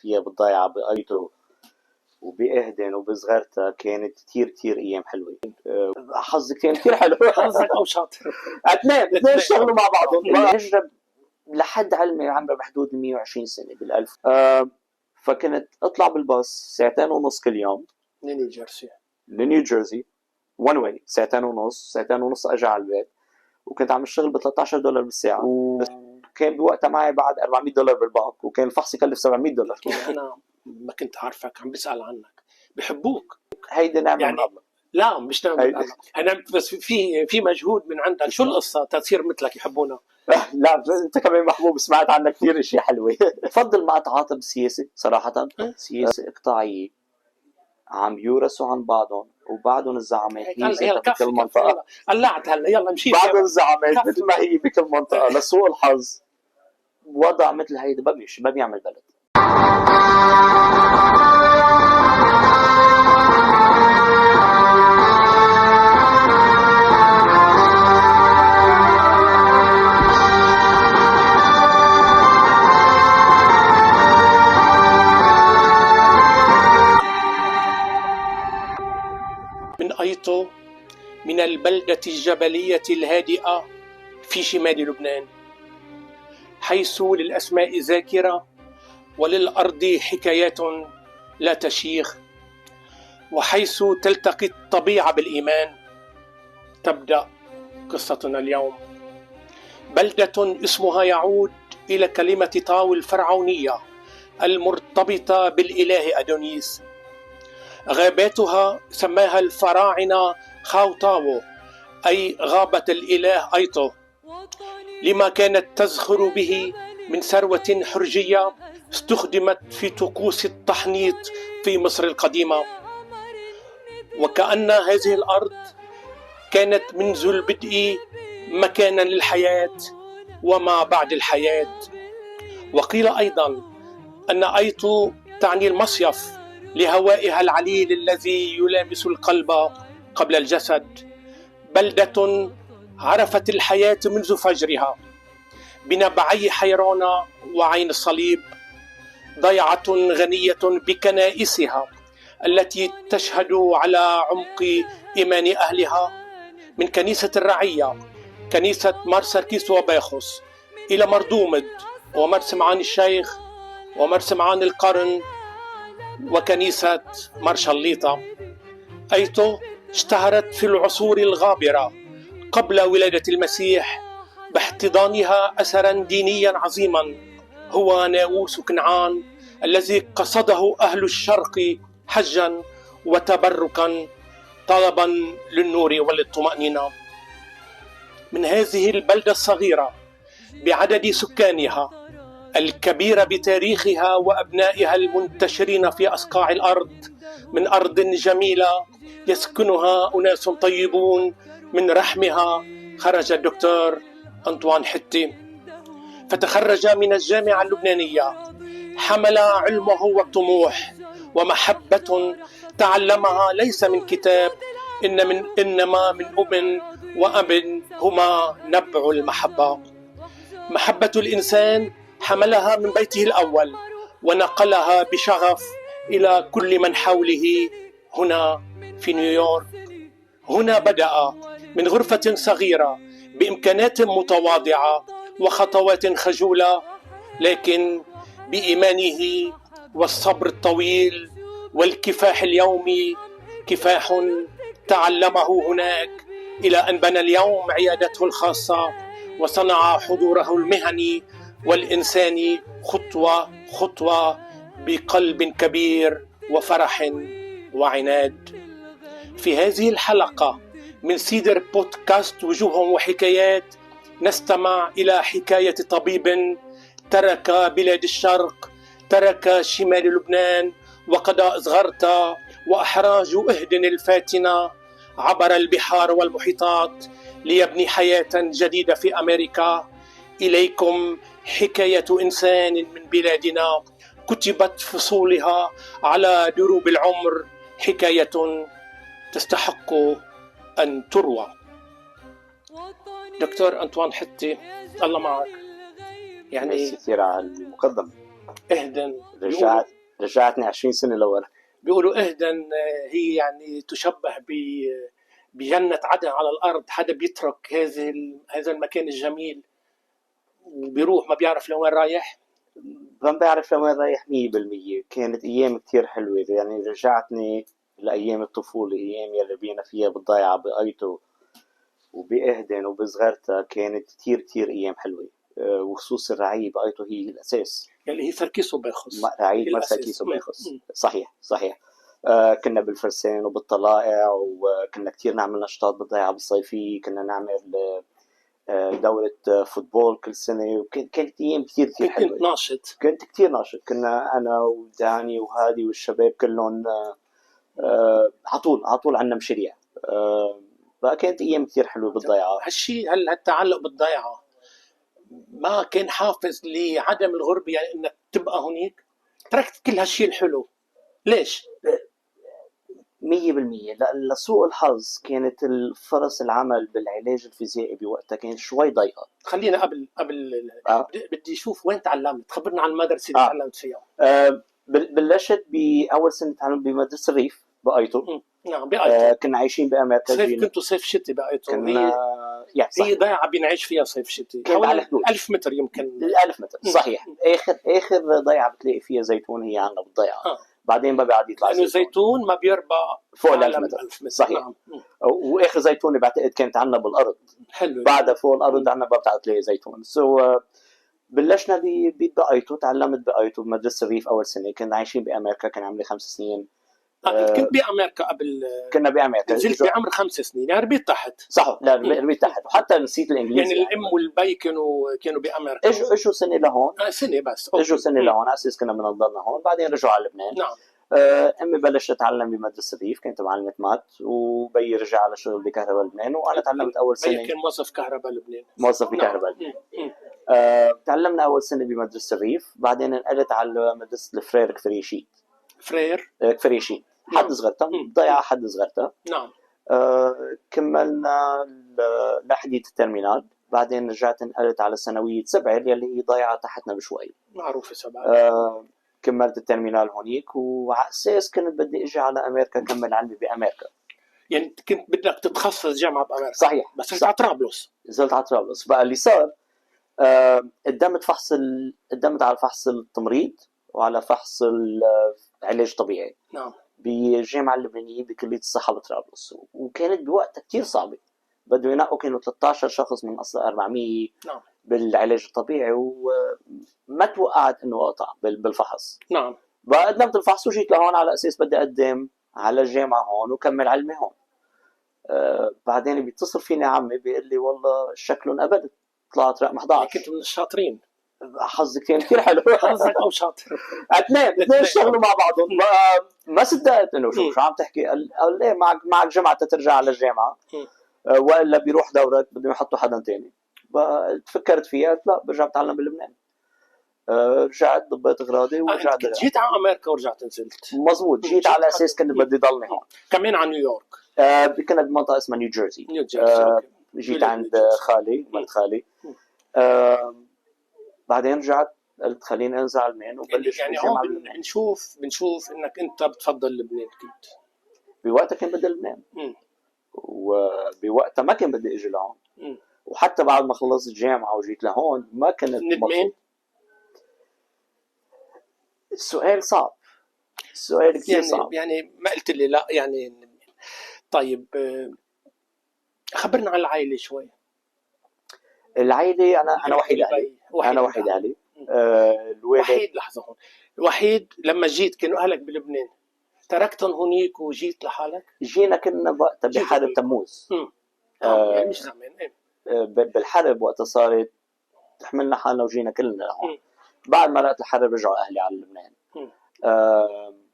فيها بالضيعة بأيتو وبإهدن وبصغرتها كانت كتير أيام حلوة. حظي كان كتير حلو. حظك أو شاطر. اثنين اشتغلوا مع بعضهم. الهجرة لحد علمي عمرها بحدود 120 سنة بالألف. فكنت أطلع بالباص 2.5 ساعة كل يوم لنيو جيرسي وان واي، 2.5 ساعة أرجع على البيت، وكنت عم اشتغل ب $13 بالساعة، وكان بوقتها معي بعد $400 بالبنك، وكان الفحص يكلف $700. أنا ما كنت عارفك، عم بسأل عنك، بحبوك. هيدي نعمة يعني من الله. لا مش نعمة من الله، أنا بس في مجهود من عندك. شو القصة تصير مثلك يحبونا؟ لا انت كمان محبوب، سمعت عنك كثير اشياء حلوه. بفضل ما اتعاطى بالسياسه صراحه. سياسه اقطاعيه عم يورثوا عن بعضهم، وبعضهم الزعامات هي ذاتها بكل منطقه. قلعت هلا، يلا مشي. بعض الزعامات مثل ما هي بكل منطقه لسوء الحظ وضع مثل هيدا ما بيعمل بلد. من أيتو، من البلدة الجبلية الهادئة في شمال لبنان، حيث للأسماء ذاكرة وللأرض حكايات لا تشيخ، وحيث تلتقي الطبيعة بالإيمان، تبدأ قصتنا اليوم. بلدة اسمها يعود إلى كلمة طاو الفرعونية المرتبطة بالإله أدونيس. غاباتها سماها الفراعنة خاوطاو، أي غابة الإله أيتو، لما كانت تزخر به من ثروة حرجية استخدمت في طقوس التحنيط في مصر القديمة. وكأن هذه الأرض كانت منذ البدء مكانا للحياة وما بعد الحياة. وقيل أيضا أن أيتو تعني المصيف لهوائها العليل الذي يلامس القلب قبل الجسد. بلدة عرفت الحياة منذ فجرها بنبعي حيران وعين الصليب، ضيعة غنية بكنائسها التي تشهد على عمق إيمان أهلها، من كنيسة الرعية، كنيسة مار سركيس وباخوس، إلى مردومد ومر سمعان الشيخ ومر سمعان القرن وكنيسة مار شليطة. أيتو اشتهرت في العصور الغابرة قبل ولادة المسيح باحتضانها أثرا دينيا عظيما هو ناووس كنعان، الذي قصده أهل الشرق حجا وتبركا طلبا للنور وللطمأنينة. من هذه البلدة الصغيرة بعدد سكانها الكبير بتاريخها وأبنائها المنتشرين في أصقاع الأرض، من أرض جميلة يسكنها أناس طيبون، من رحمها خرج الدكتور أنطوان حتي، فتخرج من الجامعة اللبنانية، حمل علمه والطموح ومحبة تعلمها ليس من كتاب إنما من أم وأب هما نبع المحبة. محبة الإنسان حملها من بيته الأول ونقلها بشغف إلى كل من حوله هنا في نيويورك. هنا بدأ من غرفة صغيرة بإمكانات متواضعة وخطوات خجولة، لكن بإيمانه والصبر الطويل والكفاح اليومي، كفاح تعلمه هناك إلى أن بنى اليوم عيادته الخاصة وصنع حضوره المهني والإنساني خطوة خطوة بقلب كبير وفرح وعناد. في هذه الحلقة من سيدر بودكاست وجوه وحكايات نستمع إلى حكاية طبيب ترك بلاد الشرق، ترك شمال لبنان وقضاء زغرتا وأحراج أهدن الفاتنة، عبر البحار والمحيطات ليبني حياة جديدة في أمريكا. إليكم حكاية إنسان من بلادنا كتبت فصولها على دروب العمر، حكاية تستحق أن تروى. دكتور أنطوان حتي، الله معك. يعني كثير على المقدمة. اهدن. رجعتني 20 سنه لورا. بيقولوا إهدن هي يعني تشبه بجنة عدن على الأرض. حدا بيترك هذا المكان الجميل وبيروح ما بيعرف لوين رايح. ما بعرف لوين رايح 100%. كانت ايام كتير حلوه، يعني رجعتني لايام الطفوله، ايام يلي بينا فيها بالضيعه بايتو وباهدن وبصغرتها. كانت كتير كتير ايام حلوه. وخصوص الرعاية بايتو هي الاساس. يعني هي سركيس وباخص، رعاية مرسى كيس وباخص. صحيح صحيح. كنا بالفرسان وبالطلائع، وكنا كتير نعمل نشاطات بالضيعه بالصيفيه. كنا نعمل دورة فوتبول كل سنة، وكانت أيام كتير كتير حلوة. كنت ناشط. كنت كتير ناشط. كنا أنا وداني وهادي والشباب كلهم عطول عنا مشاريع. بقى كانت أيام كتير حلوة بالضيعة. هالشيء هالتعلق بالضيعة ما كان حافز لعدم الغربة، يعني إنك تبقى هناك؟ تركت كل هالشيء الحلو ليش؟ 100%. لسوء الحظ كانت الفرص العمل بالعلاج الفيزيائي بوقتها كانت شوي ضيقة. خلينا قبل بدي اشوف وين تعلمت. خبرنا عن المدرسه اللي تعلمت فيها. بلشت باول سنه تعلمت بمدرسه الريف بايتو. نعم بايتو. كنا عايشين بامريكا. صيف كنتوا صيف شتي بايتو. هي ضيعه بنعيش فيها صيف شتي حوالي 1000 متر يمكن. 1000 متر صحيح. اخر ضيعه بتلاقي فيها زيتون هي عندنا بالضيعه. بعدين ما بيعد يطلع لانه الزيتون ما بيربى فوق ال 1000 متر. صحيح. نعم. واخر زيتونه بعتقد كانت عندنا بالارض. حلو. بعدها فوق الارض عندنا ما بتعرف تلاقي زيتون. بلشنا بايتو. تعلمت بايتو بمدرسه الريف اول سنه. كنا عايشين بامريكا، كان عمري 5 سنين. كنت بامريكا قبل. كنا بامريكا. نزلت بعمر 5 سنين يعني ربيت تحت. صح. لا ربيت تحت وحتى نسيت الانجليزي. يعني الام والبي كانوا بامريكا. اجوا سنه لهون. سنه بس. اجوا سنه لهون على اساس كنا بدنا نضلنا هون. بعدين رجعوا على لبنان. نعم. امي بلشت تتعلم بمدرسه الريف، كانت معلمه مات. وبي رجع على شغل بكهرباء لبنان، وانا تعلمت اول سنه. كان موظف كهرباء لبنان. موظف بكهرباء لبنان. تعلمنا اول سنه بمدرسه الريف. بعدين انقلت على مدرسه الفرير كفريشيت. كفريشيت حد صغرتها ضيعه. حد صغرتها. نعم. كملنا لحديت الترمينال. بعدين رجعت انقلت على ثانويه سبعه اللي هي ضيعه تحتنا بشوي. معروفه سبعه. كملت الترمينال هونيك، وعلى اساس كنت بدي اجي على امريكا اكمل علمي بامريكا. يعني كنت بدك تتخصص جامعه بامريكا. صحيح. بس رحت على طرابلس. نزلت على طرابلس. بقى اللي صار قدمت على فحص التمريض وعلى فحص العلاج الطبيعي. نعم. بالجامعه اللبنانيه بكليه الصحه بطرابلس. وكانت بوقتها كتير صعبه. بدو ينقوا كانوا 13 شخص من اصل 400. نعم. بالعلاج الطبيعي، وما توقعت انه اقطع بالفحص. نعم. بقى قدمت الفحص وجيت لهون على اساس بدي اقدم على الجامعه هون وكمل علمي هون. بعدين بيتصل فيني عمي بيقول لي والله شكله انقبلت، طلعت رقم 11. كنت من الشاطرين. حظك كان كثير حلو. حظك او شاطر. اثنين اشتغلوا مع بعضهم. ما صدقت انه شو عم تحكي. قال ليه معك جمعه ترجع على الجامعه، والا بيروح دورك بدهم يحطوا حدا ثاني. فكرت فيها. قلت لا برجع بتعلم بلبنان. رجعت ضبيت اغراضي ورجعت. جيت على امريكا ورجعت نزلت. مزبوط. جيت على اساس كنت بدي ضلني هون. كمان على نيويورك. كنا بمنطقه اسمها نيوجيرسي. جيت عند خالي مرت خالي. بعدين رجعت قلت خليني انزل على لبنان وبلش يعني هون بنشوف انك انت بتفضل لبنان. كنت بوقتها كان بدي لبنان. وبوقتها ما كان بدي اجي لهون. وحتى بعد ما خلصت الجامعه وجيت لهون ما كنت مبسوط. السؤال صعب. السؤال كثير صعب. يعني ما قلت لي لا يعني. طيب خبرنا عن العائله شوي. العائله انا وحيد علي. انا وحيد علي. وحيد. لحظه هون. وحيد. لما جيت كانوا اهلك بلبنان، تركتهم هنيك وجيت لحالك؟ جينا كنا وقتها بحرب تموز. يعني مش زمان. بالحرب وقتها صارت حملنا حالنا وجينا كلنا لهون. بعد ما رأت الحرب رجعوا اهلي على لبنان.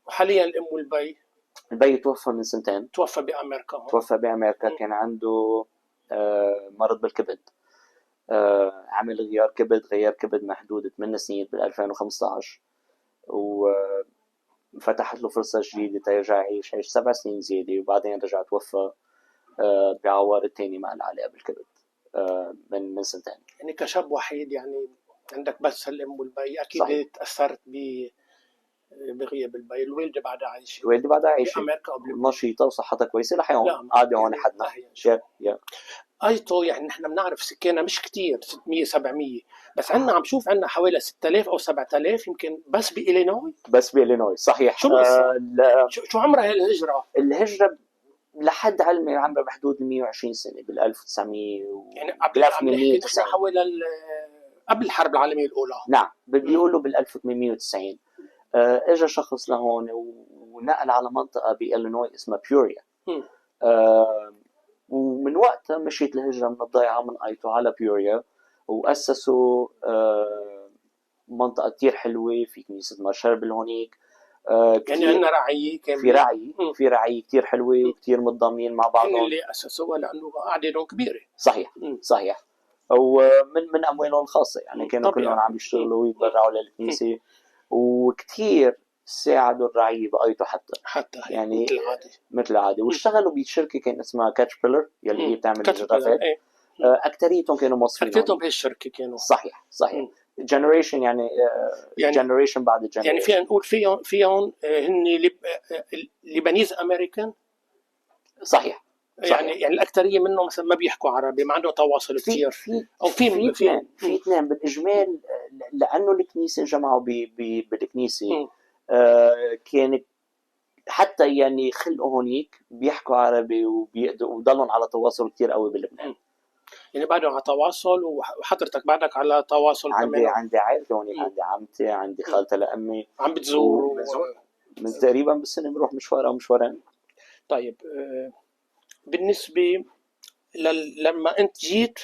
وحاليا الام والبي؟ البي توفى من 2 سنين. توفى بامريكا. توفى بامريكا. كان عنده مرض بالكبد. عمل غيار كبد. غير كبد محدود 8 سنين بال 2015. وفتحت له فرصة جديدة تيرجع يعيش 7 سنين زيادة. وبعدين رجع توفى بعوار الثاني ما له علاقة بالكبد من 2 سنين. يعني كشاب وحيد يعني عندك بس الام والبي، اكيد صحيح. تاثرت بغياب البي، الوالده بعدها عايشه الوالده بعدها عايشه بامريكا نشيطه وصحتها كويسه لحيوم قاعده هون حدنا. ايتو يعني نحن بنعرف سكانها مش كتير 600 700 بس عندنا عم شوف عندنا حوالي 6000 او 7000 يمكن بس بإلينوي. بس بإلينوي صحيح. شو شو عمرها الهجره؟ الهجره لحد علمي عمرها بحدود 120 سنه بال 1900 يعني قبل عم نحكي نحن حوالي قبل الحرب العالميه الاولى. نعم بيقولوا بال 1890 اجى شخص لهون ونقل على منطقه بإلينوي اسمها بيوريا. ومن وقتها مشيت الهجره من الضيعه من ايتو على بيوريا واسسوا منطقه كتير حلوه في كنيسه مارشربل هونيك. يعني عندنا رعيه في رعيه كتير حلوه وكتير متضامنين مع بعضهم. اللي اسسوها لانه اعدادهم كبيره. صحيح صحيح. ومن اموالهم الخاصه يعني كانوا كلهم عم يشتغلوا ويتبرعوا للكنيسه وكتير ساعدوا الرعيه بايتو حتى يعني مثل العادي واشتغلوا بشركه كان اسمها كاتشبيلر يلي هي بتعمل الجرافات. اكثريتهم كانوا موظفين اكثريتهم بهالشركه كانوا. صحيح جنريشن يعني جنريشن بعد جنريشن. يعني فينا نقول فيهم هن ليبانيز امريكان. صحيح. يعني الاكثريه منهم مثلا ما بيحكوا عربي، ما عندهم تواصل كثير. او في اثنين بالاجمال لانه الكنيسه انجمعوا بالكنيسه. كانت حتى يعني خلقوا هونيك بيحكوا عربي وبيقدروا وضلهم على تواصل كثير قوي بلبنان. يعني بعدهم على تواصل وحضرتك بعدك على تواصل كمان. عندي عائلتي هونيك، عندي عمتي، عندي خالتي لامي عم بتزور من تقريبا بالسنه بنروح مشوار او مشوارين. طيب بالنسبه لما انت جيت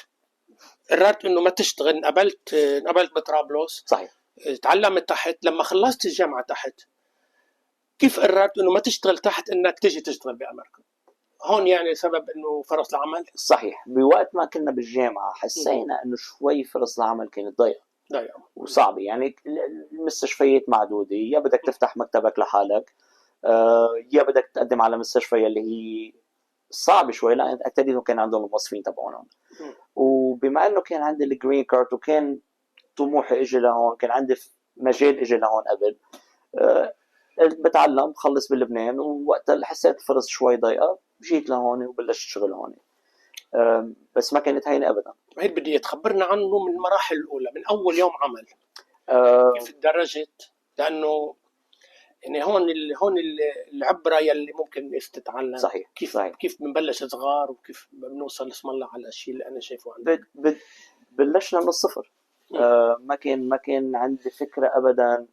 قررت انه ما تشتغل، انقبلت بطرابلس. صحيح. تعلمت تحت، لما خلصت الجامعه تحت كيف قررت انه ما تشتغل تحت انك تيجي تشتغل بامريكا؟ هون يعني سبب انه فرص العمل. صحيح. بوقت ما كنا بالجامعه حسينا انه شوي فرص العمل كانت ضيقه وصعبه. يعني المستشفيات معدوده، يا بدك تفتح مكتبك لحالك يا بدك تقدم على مستشفى اللي هي صعب شوي لان اكيد كان عندهم الموظفين تبعونهم. وبما انه كان عندي الجرين كارد وكان طموحي اجي لهون، كان عندي مجال اجي لهون قبل بتعلم بخلص بلبنان. ووقتها حسيت الفرص شوي ضيقه جيت لهون وبلشت شغل هون. بس ما كانت هينه ابدا. هيك بدي تخبرنا عنه من المراحل الاولى، من اول يوم عمل كيف درجت، لانه يعني هون العبره يلي ممكن الناس تتعلم. صحيح. كيف بنبلش صغار وكيف بنوصل اسم الله على الشيء اللي انا شايفه عندك. بلشنا من الصفر. ما كان عندي فكره ابدا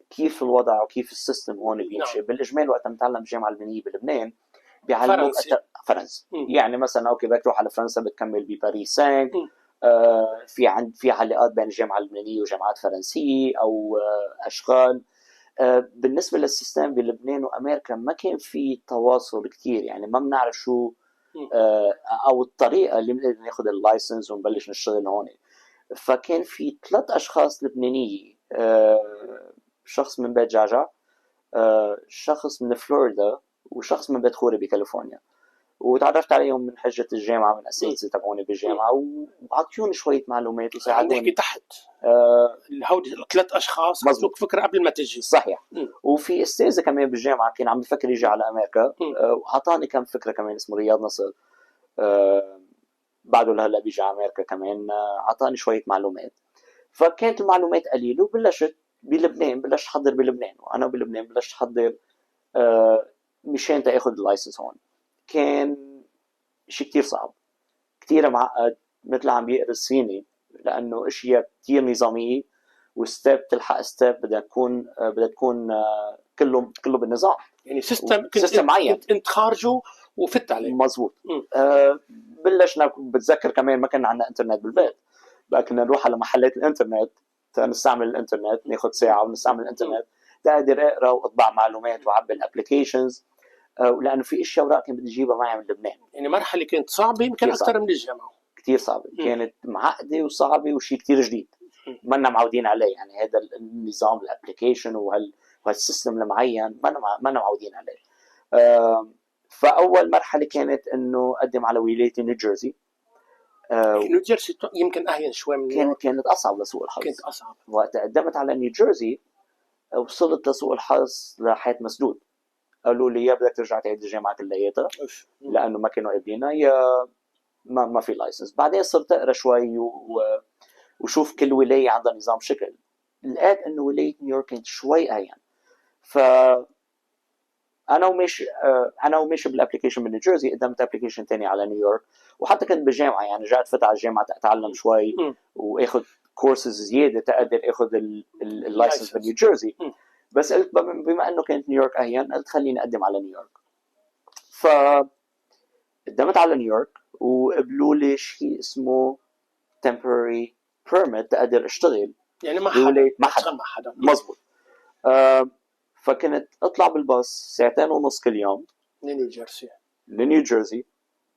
كيف الوضع وكيف السيستم هون بيمشي. بالاجمال وقت نتعلم بالجامعه اللبنانيه بلبنان بيعلموك فرنسي. يعني مثلا اوكي بدك تروح على فرنسا بتكمل بباريس 5. في علاقات بين الجامعه اللبنانيه وجامعات فرنسيه او اشغال. بالنسبه للسيستم بلبنان وامريكا ما كان في تواصل كثير. يعني ما بنعرف شو او الطريقه اللي بنقدر ناخذ اللايسنس ونبلش نشتغل هون. فكان في 3 اشخاص لبنانيه، شخص من بيت جعجع، شخص من فلوريدا، وشخص من بيت خوري بكاليفورنيا. وتعرفت عليهم من حجة الجامعة، من أساتذة تبعوني بالجامعة، وعطيوني شوية معلومات وساعدوني. نحكي تحت هودي 3 أشخاص عطوك فكرة قبل ما تجي. صحيح. وفي أستاذ كمان بالجامعة كان عم بفكر يجي على أمريكا، وعطاني كم فكرة كمان، اسمه رياض نصر، بعده لهلا بيجي على أمريكا كمان، عطاني شوية معلومات. فكانت المعلومات قليلة وبلشت بلبنان، بلشت أحضر بلبنان. وأنا بلبنان بلشت أحضر مشان تاخذ اللايسنس هون. كان شيء كتير صعب، كتير معقد، مثل عم بيقرص فيني لأنه أشياء كتير نظامية وستيب تلحق ستيب بدها تكون كله بالنظام. يعني سيستم معين انت خارجه وفت عليه. مزبوط. بلشنا بتذكر كمان ما كان عندنا انترنت بالبيت، بقى كنا نروح على محلات الانترنت نستعمل الانترنت، ناخذ ساعه ونستعمل الانترنت تقدر اقرا واطبع معلومات وعبي الابلكيشنز. ولانه في اشياء اوراق كنت بدي اجيبها معي من لبنان. يعني مرحله كانت صعبه يمكن اكثر من الجامعه. كثير صعبه. كانت معقده وصعبه وشيء كثير جديد ما لنا معودين عليه. يعني هذا النظام الابلكيشن وهالسيستم المعين ما لنا معودين عليه. فاول مرحله كانت انه اقدم على ولايه نيوجيرسي. نيوجيرسي يمكن اهين شوي من كانت اصعب لسوء الحظ. كانت اصعب. وقت قدمت على نيوجيرسي وصلت لسوء الحظ لحياة مسدود. قالوا لي يا بدك ترجع تعيد الجامعة كلياتها لأنه ما كانوا قابلينها، يا ما في لايسنس. بعدين صرت أقرأ شوي وشوف كل ولاية عندها نظام شكل. لقيت إنه ولاية نيويورك كانت شوي أهين. ف أنا وماشي بالابلكيشن من نيوجيرسي، قدمت ابلكيشن تاني على نيويورك. وحتى كنت بالجامعة، يعني رجعت فتح على الجامعة أتعلم شوي وآخذ كورسز زيادة تقدر آخذ اللايسنس من نيوجيرسي. بس قلت بما انه كانت نيويورك اهين، قلت خليني اقدم على نيويورك. فقدمت على نيويورك وقبلوا لي شيء اسمه temporary permit تقدر اشتغل. يعني ما حدا مزبوط. فكنت اطلع بالباص 2.5 ساعة كل يوم لنيوجيرسي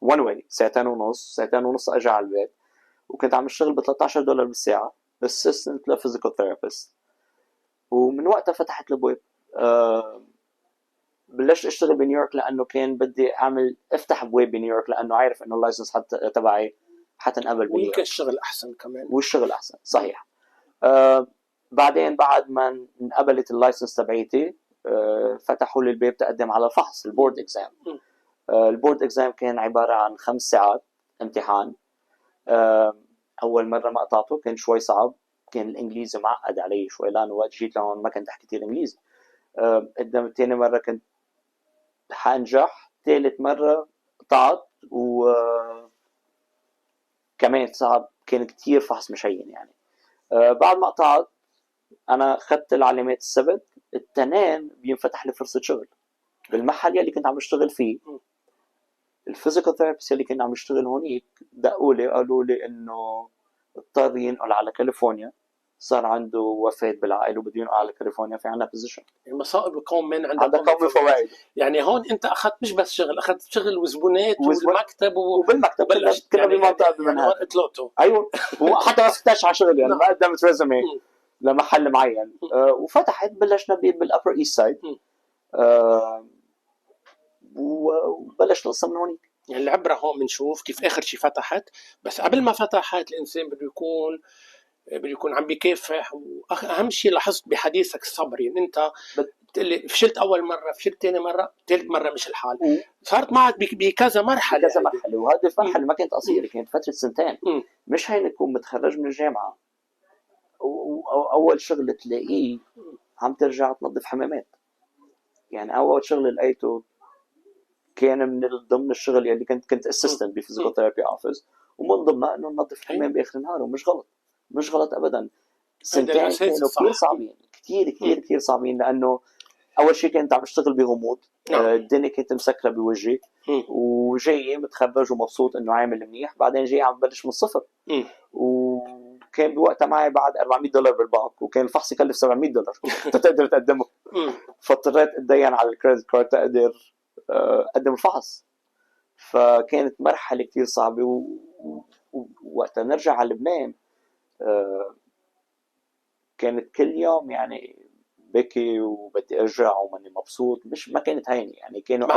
one way، 2.5 ساعة اجي على البيت. وكنت عم اشتغل ب $13 بالساعة assistant لفيزيكال ثيرابيست. ومن وقتها فتحت الابواب. بلشت اشتغل بنيويورك لانه كان بدي افتح ابواب بنيويورك، لانه عارف انه اللايسنس تبعي حتنقبل بنيويورك، ويمكن الشغل احسن كمان. والشغل احسن صحيح. بعدين بعد ما انقبلت اللايسنس تبعيتي، فتحوا لي الباب تقدم على الفحص البورد اكزام. البورد اكزام كان عباره عن 5 ساعات امتحان. اول مره ما قطعته، كان شوي صعب، كان الانجليزي معقد علي شوي لانه وقت جيت لهون ما كنت احكي كثير انجليزي. قدام ثاني مره كنت حانجح، ثالث مره قطعت، كمان صعب، كان كثير فحص مشين يعني. بعد ما قطعت انا اخذت العلامات السبت، التنين بينفتح لي فرصه شغل بالمحل يلي كنت عم اشتغل فيه. الفيزيكال ثيرابيست اللي كنا عم اشتغل هونيك دقوا لي قالوا لي انه اضطر ينقل على كاليفورنيا، صار عنده وفاة بالعائلة وبده ينقل على كاليفورنيا، في عنا بوزيشن. المصائب بكون من عندك قوم فوائد. يعني هون انت اخذت مش بس شغل، اخذت شغل وزبونات والمكتب وبالمكتب كنا بمنطقة بمنهاتن. ايوه، وحتى ما فتش على شغل يعني ما قدمت ريزومي لمحل معين. وفتحت، بلشنا بالابر ايست سايد، وبلش القصه من هونيك. يعني العبره هون بنشوف كيف اخر شيء فتحت، بس قبل ما فتحت الانسان بده يكون عم بيكافح. واهم شيء لاحظت بحديثك الصبر، يعني انت بتقلي فشلت اول مره، فشلت ثاني مره، ثالث مره مش الحال، صارت معك بكذا مرحله. وهذه المرحله ما كانت قصيره، كانت فتره 2 سنين. مش هين تكون متخرج من الجامعه اول شغل تلاقيه عم ترجع تنظف حمامات. يعني اول شغل لقيته كان من ضمن الشغل اللي كنت اسيستنت بفيزيكال ثيرابي اوفيس، ومن ضمنها انه ننظف حمام باخر النهار. ومش غلط، مش غلط ابدا. سنتين كانوا كثير صعبين، كثير صعبين، لانه اول شيء كنت عم اشتغل بغموض. الدنيا كانت مسكره بوجهي، وجاي متخرج ومبسوط انه عامل منيح، بعدين جاي عم بلش من الصفر. وكان بوقتها معي بعد $400 بالبنك، وكان الفحص يكلف $700 تقدر تقدمه. فاضطريت اتدين على الكريدت كارد تقدر اقدم الفحص. فكانت مرحله كثير صعبه. ووقتها نرجع على لبنان كانت كل يوم يعني بكي وبدي ارجع وماني مبسوط. ما كانت هينه يعني. كانوا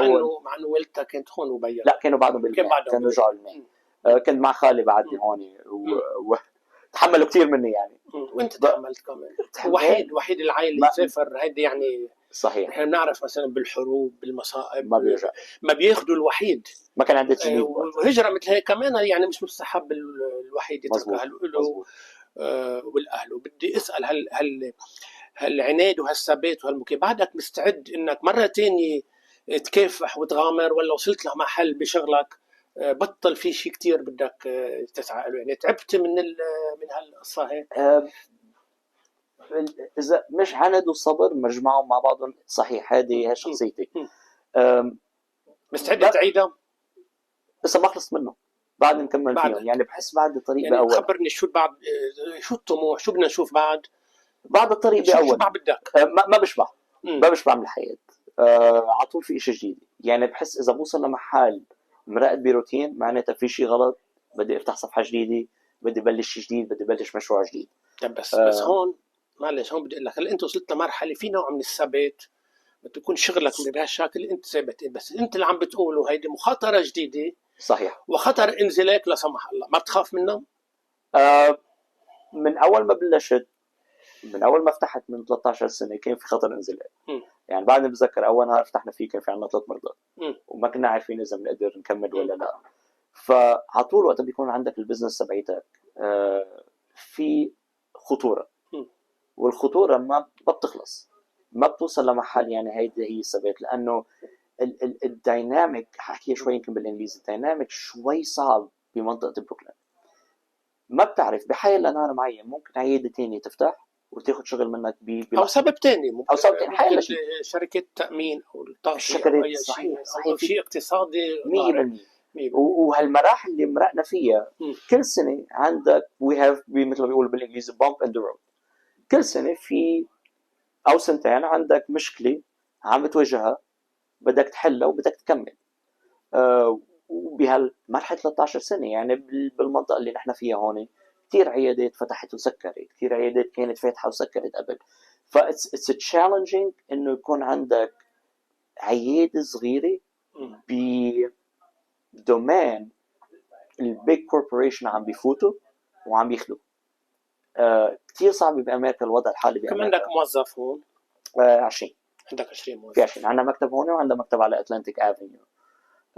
مع انه والدتك كانت هون وبيا. لا، كانوا بعدهم بلبنان، كانوا رجعوا لبنان. كنت مع خالي بعدني هون وتحملوا كثير مني يعني. وانت تحملت كمان. وحيد العائله اللي سافر، هيدي يعني صحيح. احنا بنعرف مثلا بالحروب بالمصائب ما بيرجع، ما بياخذوا الوحيد. ما كان عندي تجنيد. وهجره مثل هيك كمان يعني مش مستحب الوحيد يترك اهله والاهل. وبدي اسال هل هالعناد وهالثبات وهالمكي بعدك مستعد انك مره ثانيه تكافح وتغامر، ولا وصلت لمحل بشغلك بطل في شيء كتير بدك تسعى له؟ يعني تعبت من هالقصه هيك؟ اذا مش عند وصبر مجمعهم مع بعضهم صحيح، هذه شخصيتي. مستعد تعيدها؟ لسه ما خلصت منه، بعد نكمل فيهم يعني. بحس بعد الطريق يعني باول. خبرني شو بعد، شو الطموح، شو بدنا نشوف بعد الطريق باول. شو بعد بدك؟ ما بشبع من الحياه. على طول في شيء جديد يعني. بحس اذا بوصل لمحل مرقد بروتين معناتها في شيء غلط، بدي افتح صفحه جديده، بدي بلش شيء جديد، بدي بلش مشروع جديد. طب بس هون معلش، هون بدي اقول لك هلا انت وصلت لمرحله في نوع من الثبات، بده يكون شغلك بهالشكل انت ثابت. بس انت اللي عم بتقوله هيدي مخاطره جديده. صحيح. وخطر انزلاق لا سمح الله، ما بتخاف منه؟ من اول ما بلشت من اول ما فتحت من 13 سنه كان في خطر انزلاق. يعني بعد ما بتذكر اول نهار فتحنا فيه كان في عندنا 3 مرضى وما كنا عارفين اذا بنقدر نكمل ولا لا. فعلى طول وقت بيكون عندك البزنس تبعيتك في خطوره، والخطوره ما بتخلص، ما بتوصل لمحل يعني هيدي هي الثبات، لانه الديناميك حكي شوي يمكن بالانجليزي، الديناميك شوي صعب بمنطقه بروكلين. ما بتعرف بحي لنهار معين ممكن عياده تانية تفتح وتاخذ شغل منك او سبب تاني، ممكن او سبب تاني، حي ممكن شركه تامين او التغطيه او اي شيء، او شيء اقتصادي 100%. وهالمراحل اللي مرقنا فيها كل سنه عندك مثل ما بيقولوا بالانجليزي بامب اند رود. كل سنه في او سنتين عندك مشكله عم بتواجهها بدك تحلها وبدك تكمل. وبهالمرحله 13 سنه يعني بالمنطقه اللي نحن فيها هون كثير عيادات فتحت وسكرت، كثير عيادات كانت فاتحه وسكرت قبل. فاتس تشالنجينج انه يكون عندك عياده صغيره بدومين البيج كوربوريشن عم بيفوتوا وعم بياخذوا. كثير صعب بامريكا الوضع الحالي بامريكا. كم عندك موظف هون؟ 20. عندك 20 موظف. في 20. عندنا مكتب هون وعندنا مكتب على اتلانتيك افنيو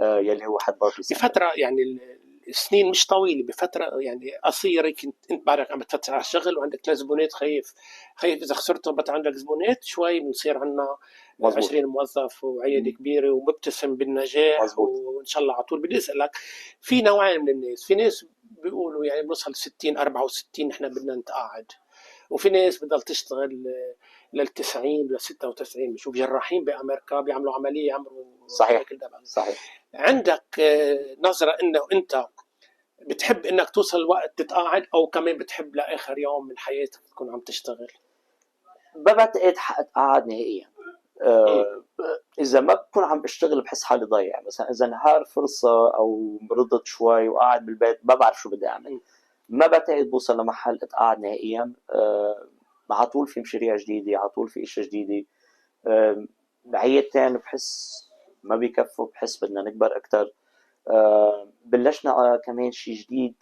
يلي هو حد باركلي. بفتره يعني السنين مش طويله، بفتره يعني قصيره كنت انت بعدك عم بتفتح على الشغل وعندك 3 زبونات، خايف اذا خسرت بطل عندك زبونات شوي بنصير عندنا 20 موظف وعياده كبيره ومبتسم بالنجاح. مزبوط. وان شاء الله على طول. بدي اسالك، في نوعين من الناس، في ناس بيقولوا يعني بنوصل 60 64 نحن بدنا نتقاعد، وفي ناس بتضل تشتغل لل90 ل96. بشوف جراحين بامريكا بيعملوا عمليه عمره صحيح. عندك نظره انه انت بتحب انك توصل وقت تتقاعد، او كمان بتحب لاخر يوم من حياتك تكون عم تشتغل؟ ما بعتقد اتقاعد نهائيا. اذا ما بكون عم بشتغل بحس حالي ضايع. مثلا اذا نهار فرصه او مرضت شوي وقاعد بالبيت ما بعرف شو بدي اعمل، ما بعتقد بوصل لمحل اتقاعد نهائيا. على طول في مشاريع جديده، على طول في اشياء جديده. عيادتين بحس ما بيكفوا، بحس بدنا نكبر اكثر. بلشنا كمان شيء جديد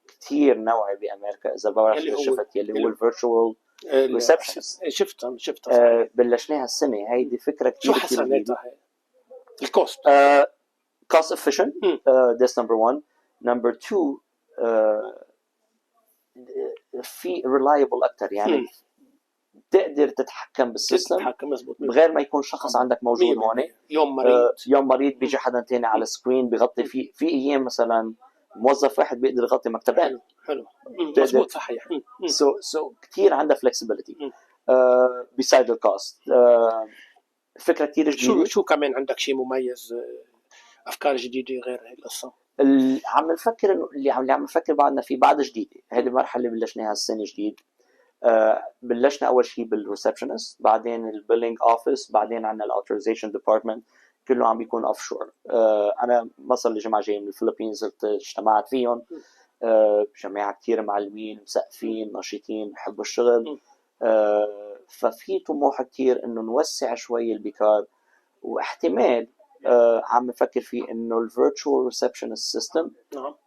كتير نوعي بامريكا، اذا بعرف شفت يلي هو الفيرتشوال ريسبشنست. شفتها بلشناها السنه. هيدي فكره كتير جديده. الكوست cost efficient. That's number 1. Number 2 في reliable اكثر، يعني تقدر تتحكم بالسيستم بغير ما يكون شخص عندك موجود هون. يوم مريض بيجي حدا تاني على سكرين بيغطي. في ايام مثلا موظف واحد بيقدر يغطي مكتبين. حلو مظبوط صحيح. سو كثير عندها flexibility beside the cost. فكره كثير جديده. شو كمان عندك شيء مميز، افكار جديده غير هي القصه؟ عم نفكر انه اللي عم نفكر بعدنا في بعد جديده. هذه المرحله اللي بلشناها السنه جديد. بلشنا اول شيء بالريسبشنست، بعدين البيلينج اوفيس، بعدين عندنا الاوثرايزيشن ديبارتمنت، كله عم بيكون اوف شور. انا صار لي جماعه جاي من الفلبينز اجتمعت فيهم. جماعه كثير معلمين مثقفين نشيطين بحبوا الشغل. ففي طموح كثير انه نوسع شوي البيكار، واحتمال عم نفكر فيه انه الفيرتشوال ريسبشنست سيستم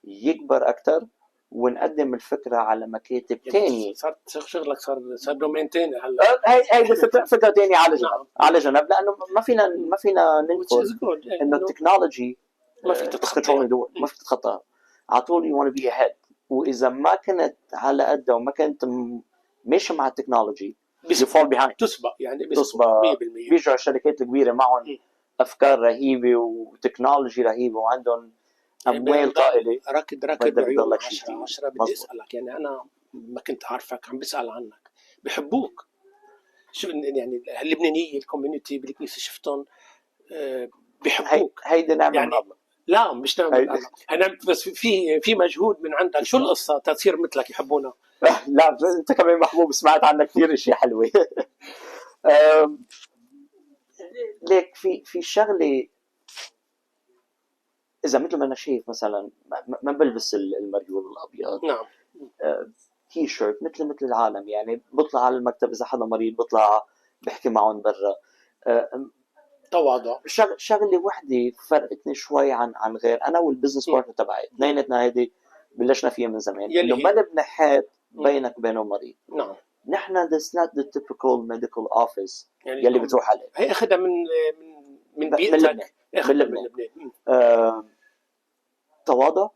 يكبر اكثر ونقدم الفكره على مكاتب ثانيه. صار شغلك صار دومين ثاني هلا. هي فكره ثانيه على جنب لانه ما فينا ننكر انه التكنولوجي ما فيك تتخطاها. ما فيك تتخطاها على طول. يو ونا بي اهيد. واذا ما كنت على قدها وما كنت ماشي مع التكنولوجي يفول بيهايند، تسبق يعني تسبق. بيجوا الشركات الكبيره معهم افكار رهيبه وتكنولوجي رهيبه وعندهم اموال طائله. ركض عيون 10. بدي اسالك، يعني انا ما كنت عارفك عم بسال عنك، بحبوك شو يعني اللبنانيه الكوميونتي بالكنيسه شفتهم بحبوك؟ هيدي نعمه يعني من الله. لا مش نعمه من الله، انا بس في مجهود من عندك. شو القصه تصير مثلك يحبونا؟ لا انت كمان محبوب، سمعت عنك كثير اشياء حلوه. ليك في شغله، اذا مثل ما انا شايف مثلا ما بلبس المريول الابيض. نعم. تي شيرت مثل العالم، يعني بطلع على المكتب اذا حدا مريض بطلع بحكي معهم برا. تواضع. شغله وحده فرقتني شوي عن غير انا والبزنس بارتنر تبعي. اثنيناتنا هيدي بلشنا فيها من زمان، انه ما نبني حيط بينك وبينه مريض. نعم. نحن that's not the typical medical office يعني يلي بتروح عليه. هي اخذها من بيئتك. من لبنان. تواضع،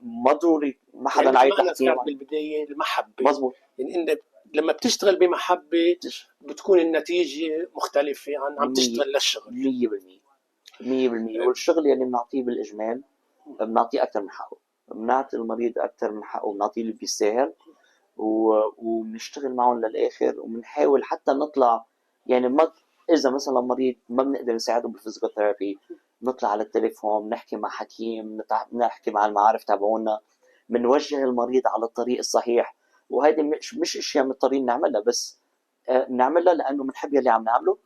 ما ضروري ما حدا يعني عايز يحكي بالبدايه المحبه. مظبوط. يعني انت لما بتشتغل بمحبه بتكون النتيجه مختلفه عم تشتغل للشغل. 100%. والشغل يلي بنعطيه بالاجمال بنعطيه اكثر من حقه، بنعطي المريض اكثر من حقه، بنعطيه اللي بيستاهل، وبنشتغل معهم للاخر، وبنحاول حتى نطلع. يعني ما اذا مثلا مريض ما بنقدر نساعده بالفيزيوثيرابي، نطلع على التليفون، نحكي مع حكيم، نحكي مع المعارف تبعونا، بنوجه المريض على الطريق الصحيح. وهيدي مش اشياء مضطرين نعملها، بس بنعملها لانه بنحب يلي عم نعمله،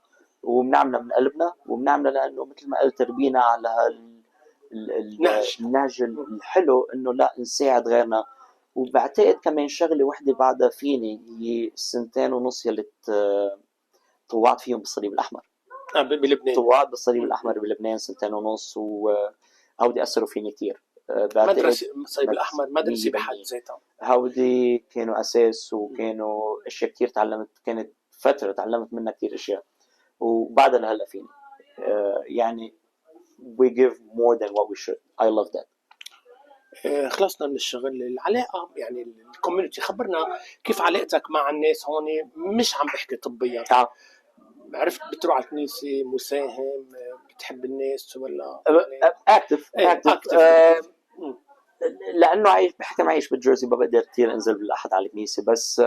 وبنعملها من قلبنا، وبنعملها لانه مثل ما قلت تربينا على النهج الحلو انه لا نساعد غيرنا. وبعتقد كمان شغله وحده بعدها فيني هي 2.5 سنين يلي طوعت فيهم بالصليب الاحمر بلبنان. طوعت بالصليب الاحمر بلبنان 2.5 سنين، وهودي اثروا فيني كثير. مدرسه الصليب الاحمر مدرسه بحد ذاتها. هودي كانوا اساس، وكانوا اشياء كثير تعلمت، كانت فتره تعلمت منها كثير اشياء، وبعدها لهلا فيني. يعني we give more than what we should. I love that. خلصنا من الشغل. العلاقه يعني الكوميونتي، خبرنا كيف علاقتك مع الناس هون، مش عم بحكي طبيا. عرفت بتروح على الكنيسه، مساهم، بتحب الناس ولا اكتف؟ لانه عايش بحكم عايش بالجيرسي، ما بقدر كثير انزل بالاحد على الكنيسه، بس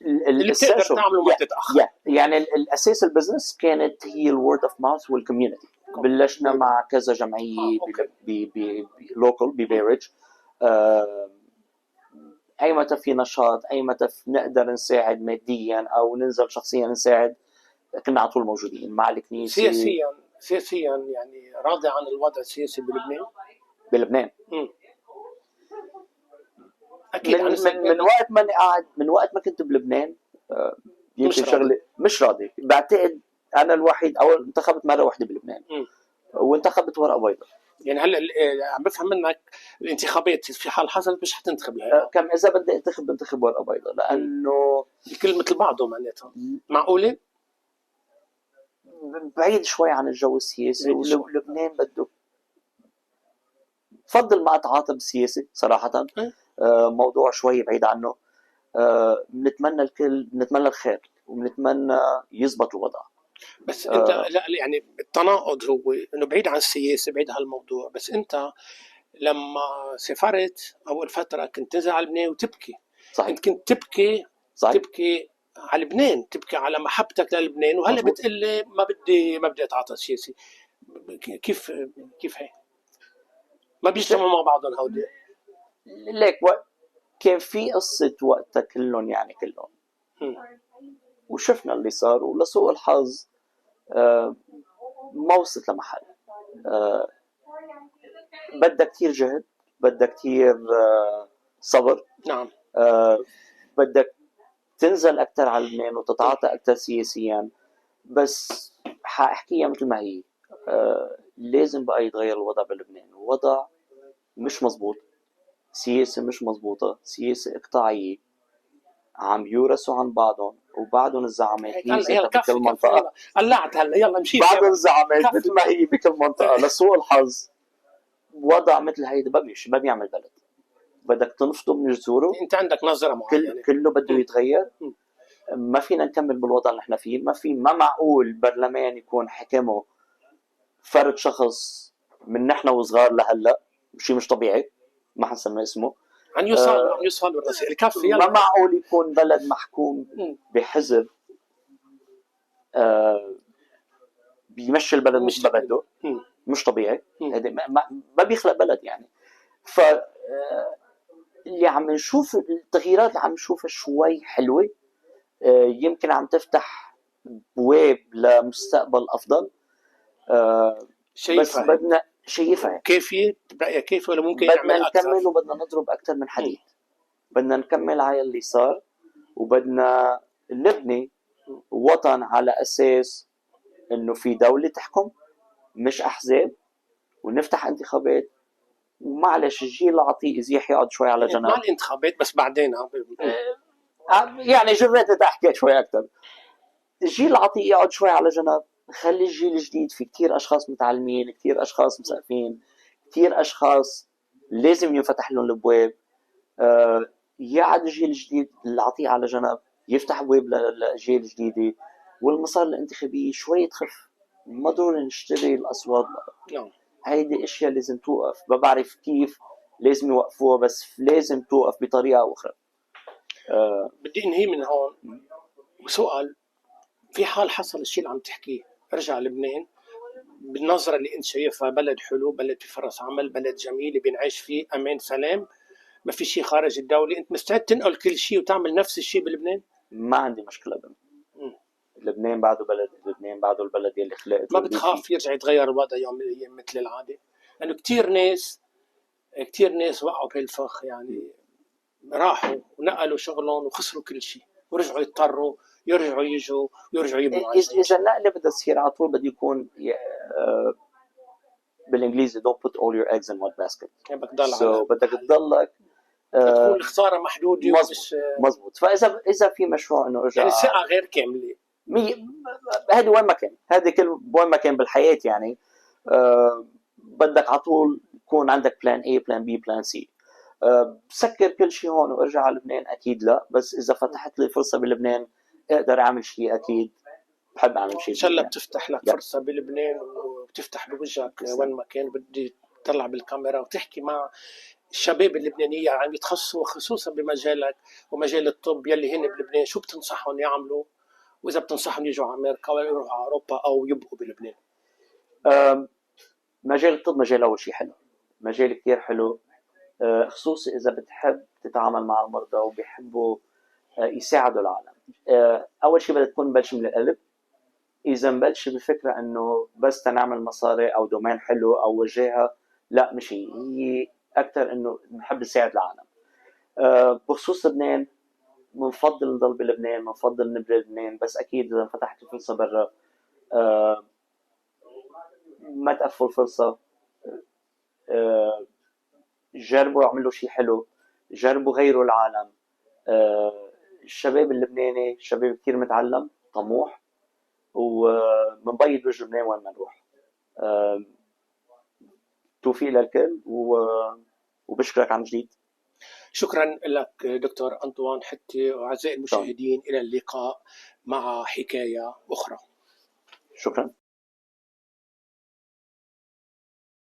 اللي بتقدر تعمله ما تتاخر. يعني الاساس البزنس كانت هي الورد اوف ماوث والكوميونتي. بلشنا مع كذا جمعيه لوكال ببيرج. اي متى في نشاط، اي متى نقدر نساعد ماديا او ننزل شخصيا نساعد، كنا على طول موجودين مع الكنيسه. سياسيا يعني راضي عن الوضع السياسي بلبنان؟ اكيد. من وقت ما قاعد، من وقت ما كنت بلبنان يمكن شغله مش راضي. بعتقد انا الوحيد، او انتخبت مره واحده بلبنان وانتخبت ورقه بيضاء. يعني هلا عم بفهم منك الانتخابات في حال حصلت مش حتنتخب كم اذا بدي انتخب ورقه بيضاء، لانه الكل مثل بعضه معناتها. معقوله؟ بعيد شوي عن الجو السياسي، ولبنان بده بفضل ما اتعاطى بالسياسه صراحه. موضوع شوي بعيد عنه. بنتمنى بنتمنى الخير، وبنتمنى يزبط الوضع. بس انت لا يعني التناقض هو انه بعيد عن السياسه، بعيد عن الموضوع، بس انت لما سافرت اول فتره كنت تنزل على لبنان وتبكي. صحيح. انت كنت تبكي. صحيح. تبكي على لبنان، تبكي على محبتك للبنان، وهلا بتقول لي ما بدي اتعاطى سياسي. كيف هي ما بيجتمعوا مع بعضهم هودي؟ ليك كان في قصه وقتها كلهم، يعني كلهم وشفنا اللي صار، ولسوء الحظ ما وصلت لمحل. بدها كتير جهد، بدها كتير صبر. نعم. بدك تنزل أكتر على لبنان وتتعاطى أكتر سياسيا. بس حاحكيها مثل ما هي. لازم بقى يتغير الوضع بلبنان. الوضع مش مزبوط، سياسة مش مزبوطة، سياسة إقطاعية، عم يورثوا عن بعضهم، وبعضهم الزعامات هي بكل منطقة. قلعت هلا يلا مشيت. بعض الزعامات مثل ما هي بكل منطقة. لسوء الحظ وضع مثل هيدا ما بيعمل بلد. بدك تنفضه من جذوره. انت عندك نظرة معينة. كله بده يتغير. ما فينا نكمل بالوضع اللي احنا فيه. ما معقول برلمان يكون حكمه فرد شخص من نحن وصغار لهلا، شيء مش طبيعي. ما حنسمي اسمه. عن يوصل بالرسائل كفي. ما معقول يكون بلد محكوم بحزب بيمشي البلد مثل ما بده. مش طبيعي. ما بيخلق بلد يعني. ف اللي عم نشوف التغييرات اللي عم نشوفها شوي حلوة، يمكن عم تفتح بواب لمستقبل أفضل. بس بدنا شايفها كيفية برأيك كيف ولا ممكن بدنا نكمل، وبدنا نضرب أكتر من حديد. بدنا نكمل على اللي صار، وبدنا نبني وطن على أساس إنه في دولة تحكم مش أحزاب، ونفتح انتخابات ومعلش الجيل العتيق يزيح يقعد شوي على جنب. مع الانتخابات بس بعدين يعني جريت احكي شوي اكثر. الجيل العتيق يقعد شوي على جنب، خلي الجيل الجديد، في كتير اشخاص متعلمين، كتير اشخاص مثقفين، كتير اشخاص لازم ينفتح لهم الابواب. يقعد الجيل الجديد العتيق على جنب، يفتح ابواب للجيل الجديده، والمصاري الانتخابيه شوي تخف، ما ضروري نشتري الاصوات بقى. هيدي اشياء لازم توقف، ما بعرف كيف لازم يوقفوها، بس لازم توقف بطريقه او اخرى. بدي انهي من هون وسؤال، في حال حصل الشيء اللي عم تحكيه، ارجع لبنان بالنظرة اللي انت شايفها بلد حلو، بلد في فرص عمل، بلد جميل بنعيش فيه امان سلام، ما في شيء خارج الدولة، انت مستعد تنقل كل شيء وتعمل نفس الشيء بلبنان؟ ما عندي مشكلة ابدا. لبنان بعده بلد، لبنان بعده البلد اللي خلقت. ما بتخاف يرجع يتغير الوضع يوم من الايام مثل العاده؟ لانه كثير ناس وقعوا بهالفخ، يعني راحوا ونقلوا شغلهم وخسروا كل شيء ورجعوا يضطروا يرجعوا يجوا ويرجعوا يبنوا عن جديد. اذا النقله بدها تصير على طول بده يكون بالانجليزي don't put all your eggs in one basket. يعني بدك تضلك تكون الخساره محدوده. مزبوط. فاذا في مشروع انه يعني ثقه غير كامله، هذه وين ما كان، هذه كل وين ما كان بالحياه يعني. بدك على طول يكون عندك بلان A بلان B بلان C. بسكر كل شيء هون وارجع على لبنان؟ اكيد لا، بس اذا فتحت لي فرصه بلبنان اقدر اعمل شيء، اكيد بحب اعمل شيء. ان شاء الله بتفتح لك فرصه بلبنان وبتفتح بوجهك وين ما كان. بدي تطلع بالكاميرا وتحكي مع الشباب اللبنانيين عم يتخصصوا خصوصا بمجالك ومجال الطب يلي هن بلبنان، شو بتنصحهم يعملوا؟ واذا بتنصحهم يجوا على امريكا ولا يروحوا على اوروبا او يبقوا بلبنان؟ مجال الطب مجال اول شيء حلو، مجال كثير حلو، خصوصي اذا بتحب تتعامل مع المرضى وبيحبوا يساعدوا العالم. اول شيء بدها تكون مبلشه من القلب. اذا مبلشه بفكره انه بس تنعمل مصاري او دومين حلو او وجهها، لا، مش هي اكثر انه بنحب نساعد العالم. بخصوص لبنان، بنفضل نضل بلبنان، بنفضل نبرد لبنان، بس اكيد اذا فتحت فرصه برا ما تقفل فرصه. جربوا اعملوا شيء حلو، جربوا غيروا العالم. الشباب اللبناني شباب كثير متعلم طموح، ومنبيض وجه لبنان وين ما نروح. توفيق للكل، وبشكرك عن جديد. شكرا لك دكتور أنطوان حتي. وأعزائي المشاهدين إلى اللقاء مع حكاية أخرى. شكرا.